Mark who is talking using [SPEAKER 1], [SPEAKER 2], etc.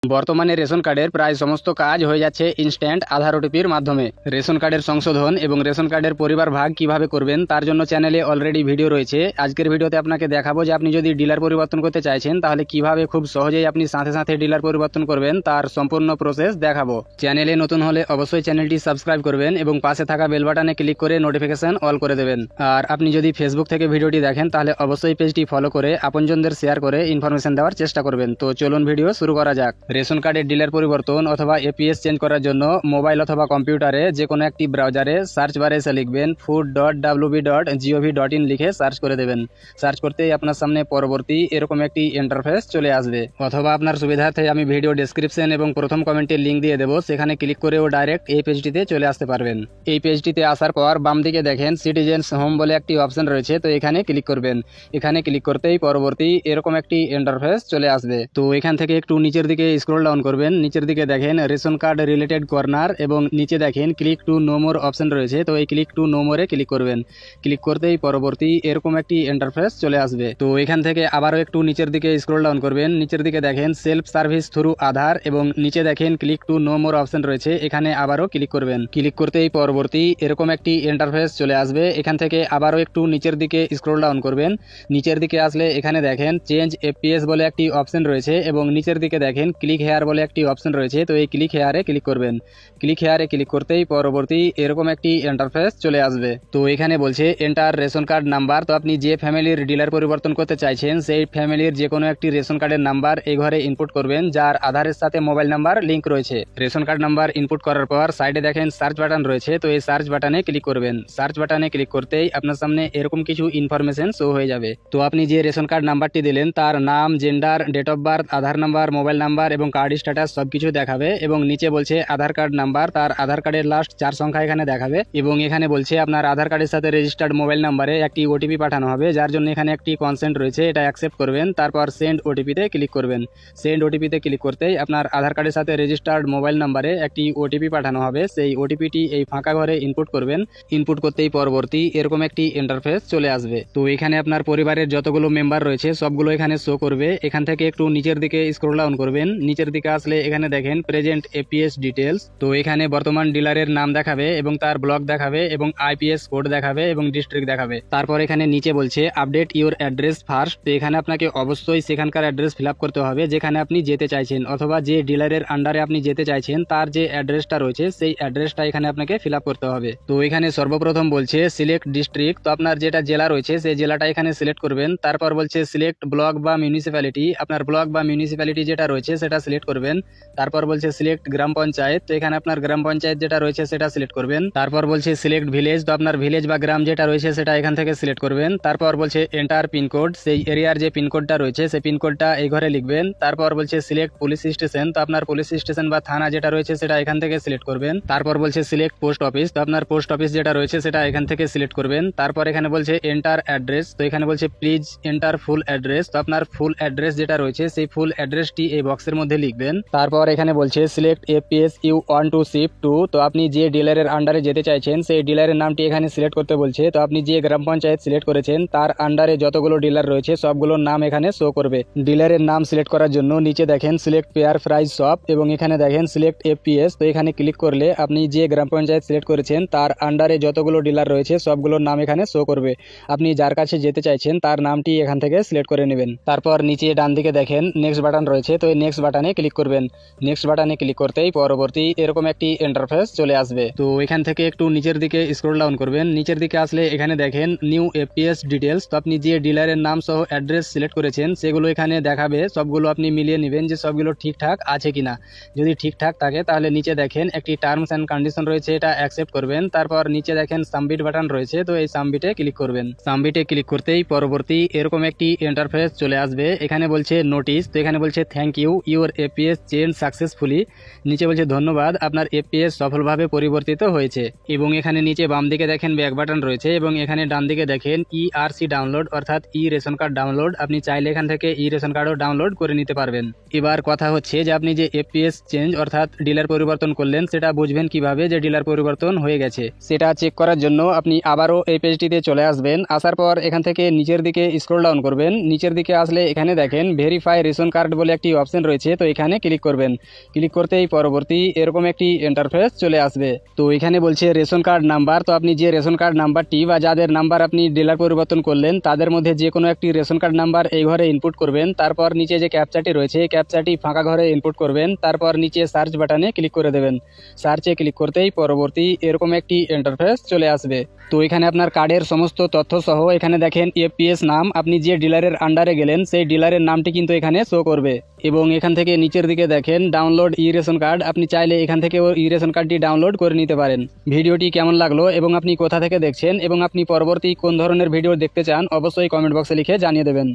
[SPEAKER 1] বর্তমানে রেশন কার্ডের প্রায় সমস্ত কাজ হয়ে যাচ্ছে ইনস্ট্যান্ট আধার ওটিপির মাধ্যমে। রেশন কার্ডের সংশোধন এবং রেশন কার্ডের পরিবার ভাগ কিভাবে করবেন তার জন্য চ্যানেলে অলরেডি ভিডিও রয়েছে। আজকের ভিডিওতে আপনাকে দেখাবো যে আপনি যদি ডিলার পরিবর্তন করতে চাইছেন তাহলে কিভাবে খুব সহজেই আপনি সাথে সাথে ডিলার পরিবর্তন করবেন তার সম্পূর্ণ প্রসেস দেখাবো। চ্যানেলে নতুন হলে অবশ্যই চ্যানেলটি সাবস্ক্রাইব করবেন এবং পাশে থাকা বেল বাটনে ক্লিক করে নোটিফিকেশন অল করে দেবেন। আর আপনি যদি ফেসবুক থেকে ভিডিওটি দেখেন তাহলে অবশ্যই পেজটি ফলো করে আপনজনদের শেয়ার করে ইনফরমেশন দেওয়ার চেষ্টা করবেন। তো চলুন ভিডিও শুরু করা যাক। রেশন কার্ডের ডিলার পরিবর্তন অথবা এপিএস চেঞ্জ করার জন্য মোবাইল অথবা কম্পিউটারে যে কোনো একটি ব্রাউজারে সার্চ বারে এসে লিখবেন food.wb.gov.in লিখে সার্চ করে দেবেন। সার্চ করতেই আপনার সামনে পরবর্তী এরকম একটি ইন্টারফেস চলে আসবে, অথবা আপনার সুবিধার্থে আমি ভিডিও ডেসক্রিপশন এবং প্রথম কমেন্টে লিঙ্ক দিয়ে দেবো, সেখানে ক্লিক করেও ডাইরেক্ট এই পেজটিতে চলে আসতে পারবেন। এই পেজটিতে আসার পর বাম দিকে দেখেন সিটিজেন্স হোম বলে একটি অপশন রয়েছে, তো এখানে ক্লিক করবেন। এখানে ক্লিক করতেই পরবর্তী এরকম একটি ইন্টারফেস চলে আসবে। তো এখান থেকে একটু নিচের দিকে স্ক্রল ডাউন করবেন। নিচের দিকে দেখেন রেশন কার্ড রিলেটেড কর্নার এবং নিচে দেখেন click to know more option রয়েছে, তো এই ক্লিক টু নো মোরে ক্লিক করবেন। ক্লিক করতেই পরবর্তী এরকম একটি ইন্টারফেস চলে আসবে। তো এখান থেকে আবারও একটু নিচের দিকে স্ক্রল ডাউন করবেন। নিচের দিকে দেখেন সেলফ সার্ভিস থ্রু আধার এবং নিচে দেখেন click to know more option রয়েছে, এখানে আবারও ক্লিক করবেন। ক্লিক করতেই পরবর্তী এরকম একটি ইন্টারফেস চলে আসবে। এখান থেকে আবারও একটু নিচের দিকে স্ক্রল ডাউন করবেন। নিচের দিকে আসলে এখানে দেখেন চেঞ্জ এপিএস বলে একটি অপশন রয়েছে এবং নিচের দিকে দেখেন ক্লিক হেয়ার বলে একটি অপশন রয়েছে, তো এই ক্লিক হেয়ারে ক্লিক করবেন। ক্লিক হেয়ারে ক্লিক করতেই পরবর্তী এরকম একটি ইন্টারফেস চলে আসবে। তো এখানে বলছে এন্টার রেশন কার্ড নাম্বার, তো আপনি যে ফ্যামিলির ডিলার পরিবর্তন করতে চাইছেন সেই ফ্যামিলির যে কোনো একটি রেশন কার্ডের নাম্বার এই ঘরে ইনপুট করবেন যার আধারের সাথে মোবাইল নাম্বার লিঙ্ক রয়েছে। রেশন কার্ড নাম্বার ইনপুট করার পর সাইডে দেখেন সার্চ বাটন রয়েছে, তো এই সার্চ বাটনে ক্লিক করবেন। সার্চ বাটনে ক্লিক করতেই আপনার সামনে এরকম কিছু ইনফরমেশন শো হয়ে যাবে। তো আপনি যে রেশন কার্ড নাম্বারটি দিলেন তার নাম, gender, date of birth, Aadhaar number, mobile number এবং কার্ড স্ট্যাটাস সবকিছু দেখাবে। এবং নিচে বলছে আধার কার্ড নাম্বার, তার আধার কার্ডের লাস্ট 4 সংখ্যা এখানে দেখাবে। এবং এখানে বলছে আপনার আধার কার্ডের সাথে রেজিস্টার্ড মোবাইল নাম্বারে একটি ওটিপি পাঠানো হবে, যার জন্য এখানে একটি কনসেন্ট রয়েছে, এটা অ্যাকসেপ্ট করবেন। তারপর সেন্ড ওটিপিতে ক্লিক করবেন। সেন্ড ওটিপিতে ক্লিক করতেই আপনার আধার কার্ডের সাথে রেজিস্টার্ড মোবাইল নাম্বারে একটি ওটিপি পাঠানো হবে, সেই ওটিপিটি এই ফাঁকা ঘরে ইনপুট করবেন। ইনপুট করতেই পরবর্তী এরকম একটি ইন্টারফেস চলে আসবে। তো এখানে আপনার পরিবারের যতগুলো মেম্বার রয়েছে সবগুলো এখানে শো করবে। এখান থেকে একটু নিচের দিকে স্ক্রল ডাউন করবেন। নিচের দিকে আসলে এখানে দেখেন প্রেজেন্ট এপিএস ডিটেলস, তো এখানে বর্তমান ডিলারের নাম দেখাবে এবং তার ব্লক দেখাবে এবং আইপিএস কোড দেখাবে এবং ডিস্ট্রিক্ট দেখাবে। তারপর এখানে নিচে বলছে আপডেট ইউর অ্যাড্রেস ফার্স্ট, তো এখানে আপনাকে অবশ্যই সেখানকার অ্যাড্রেস ফিল আপ করতে হবে যেখানে আপনি যেতে চাইছেন, অথবা যে ডিলারের আন্ডারে আপনি যেতে চাইছেন তার যে অ্যাড্রেসটা রয়েছে সেই অ্যাড্রেসটা এখানে আপনাকে ফিল আপ করতে হবে। তো এখানে সর্বপ্রথম বলছে সিলেক্ট ডিস্ট্রিক্ট, তো আপনার যেটা জেলা রয়েছে সেই জেলাটা এখানে সিলেক্ট করবেন। তারপর বলছে সিলেক্ট ব্লক বা মিউনিসিপ্যালিটি, আপনার ব্লক বা মিউনিসিপ্যালিটি যেটা রয়েছে সেটা সিলেক্ট করবেন। তারপর বলছে সিলেক্ট গ্রাম পঞ্চায়েত, তো এখানে আপনার গ্রাম পঞ্চায়েত যেটা রয়েছে সেটা সিলেক্ট করবেন। তারপর বলছে সিলেক্ট ভিলেজ, তো আপনার ভিলেজ বা গ্রাম যেটা রয়েছে সেটা এখান থেকে সিলেক্ট করবেন। তারপর বলছে এন্টার পিনকোড, সেই এরিয়ার যে পিনকোডটা রয়েছে সেই পিনকোডটা এই ঘরে লিখবেন। তারপর বলছে সিলেক্ট পুলিশ স্টেশন, তো আপনার পুলিশ স্টেশন বা থানা যেটা রয়েছে সেটা এখান থেকে সিলেক্ট করবেন। তারপর বলছে সিলেক্ট পোস্ট অফিস, তো আপনার পোস্ট অফিস যেটা রয়েছে সেটা এখান থেকে সিলেক্ট করবেন। তারপর এখানে বলছে এন্টার অ্যাড্রেস, তো এখানে বলছে প্লিজ এন্টার ফুল অ্যাড্রেস, তো আপনার ফুল অ্যাড্রেস যেটা রয়েছে সেই ফুল অ্যাড্রেসটি এই বক্সের মধ্যে লিখবেন। তারপর এখানে বলছে select APS you want to shift to, তো আপনি যে ডিলারের আন্ডারে যেতে চাইছেন সেই ডিলারের নামটি এখানে সিলেক্ট করতে বলছে। তো আপনি যে গ্রাম পঞ্চায়েত সিলেক্ট করেছেন তার আন্ডারে যতগুলো ডিলার রয়েছে সবগুলোর নাম এখানে শো করবে। ডিলারের নাম সিলেক্ট করার জন্য নিচে দেখেন সিলেক্ট পেয়ার প্রাইস শপ এবং এখানে দেখেন সিলেক্ট এপিএস, তো এখানে ক্লিক করলে আপনি যে গ্রাম পঞ্চায়েত সিলেক্ট করেছেন তার আন্ডারে যতগুলো ডিলার রয়েছে সবগুলোর নাম এখানে শো করবে। আপনি যার কাছে যেতে চাইছেন তার নামটি এখান থেকে সিলেক্ট করে নেবেন। তারপর নিচে ডান দিকে দেখেন নেক্সট বাটন রয়েছে, তো এই নেক্সট বাটনে ক্লিক করবেন। নেক্সট বাটনে ক্লিক করতেই পরবর্তী এরকম একটি ইন্টারফেস চলে আসবে। তো এখান থেকে একটু নিচের দিকে স্ক্রল ডাউন করবেন। নিচের দিকে আসলে এখানে দেখেন নিউ এপিএস ডিটেলস, তো আপনি যে ডিলারের নাম সহ অ্যাড্রেস সিলেক্ট করেছেন সেগুলো এখানে দেখাবে। সবগুলো আপনি মিলিয়ে নেবেন যে সবগুলো ঠিকঠাক আছে কিনা। যদি ঠিকঠাক থাকে তাহলে নিচে দেখেন একটি টার্মস অ্যান্ড কন্ডিশন রয়েছে, এটা অ্যাকসেপ্ট করবেন। তারপর নিচে দেখেন সাবমিট বাটন রয়েছে, তো এই সাবমিটে ক্লিক করবেন। সাবমিটে ক্লিক করতেই পরবর্তী এরকম একটি ইন্টারফেস চলে আসবে। এখানে বলছে নোটিস, তো এখানে বলছে thank you your APS change successfully, নিচে বলছে ধন্যবাদ আপনার এপিএস সফলভাবে পরিবর্তিত হয়েছে। এবং এখানে নিচে বাম দিকে দেখেন ব্যাক বাটন রয়েছে এবং এখানে ডান দিকে দেখেন ইআরসি ডাউনলোড অর্থাৎ ই রেশন কার্ড ডাউনলোড, আপনি চাইলে এখান থেকে ই রেশন কার্ডও ডাউনলোড করে নিতে পারবেন। এবার কথা হচ্ছে যে আপনি যে এপিএস চেঞ্জ অর্থাৎ ডিলার পরিবর্তন করলেন সেটা বুঝবেন কিভাবে যে ডিলার পরিবর্তন হয়ে গেছে। সেটা চেক করার জন্য আপনি আবারও এই পেজটিতে চলে আসবেন। আসার পর এখান থেকে নিচের দিকে স্ক্রল ডাউন করবেন। নিচের দিকে আসলে এখানে দেখেন ভেরিফাই রেশন কার্ড বলে একটি অপশন রয়েছে, তো এখানে ক্লিক করবেন। ক্লিক করতেই পরবর্তী এরকম একটি ইন্টারফেস চলে আসবে। তো এখানে বলছে রেশন কার্ড নাম্বার। তো আপনি যে রেশন কার্ড নাম্বারটি বা যাদের নাম্বার আপনি ডিলার পরিবর্তন করলেন তাদের মধ্যে যে কোনো একটি রেশন কার্ড নাম্বার এই ঘরে ইনপুট করবেন। তারপর নিচে যে ক্যাপচাটি রয়েছে এই ক্যাপচাটি ফাঁকা ঘরে ইনপুট করবেন। তারপর নিচে সার্চ বাটনে ক্লিক করে দেবেন। সার্চে ক্লিক করতেই পরবর্তী এরকম একটি ইন্টারফেস চলে আসবে। তো এখানে আপনার কার্ডের সমস্ত তথ্য সহ এখানে দেখেন এফপিএস নাম, আপনি যে ডিলারের আন্ডারে গেলেন সেই ডিলারের নামটি কিন্তু এখানে শো করবে। এবং এখান থেকে নিচের দিকে দেখেন ডাউনলোড ই রেশন কার্ড, আপনি চাইলে এখান থেকে ই রেশন কার্ডটি ডাউনলোড করে নিতে পারেন। ভিডিওটি কেমন লাগলো এবং আপনি কোথা থেকে দেখছেন এবং আপনি পরবর্তী কোন ধরনের ভিডিও দেখতে চান অবশ্যই কমেন্ট বক্সে লিখে জানিয়ে দেবেন।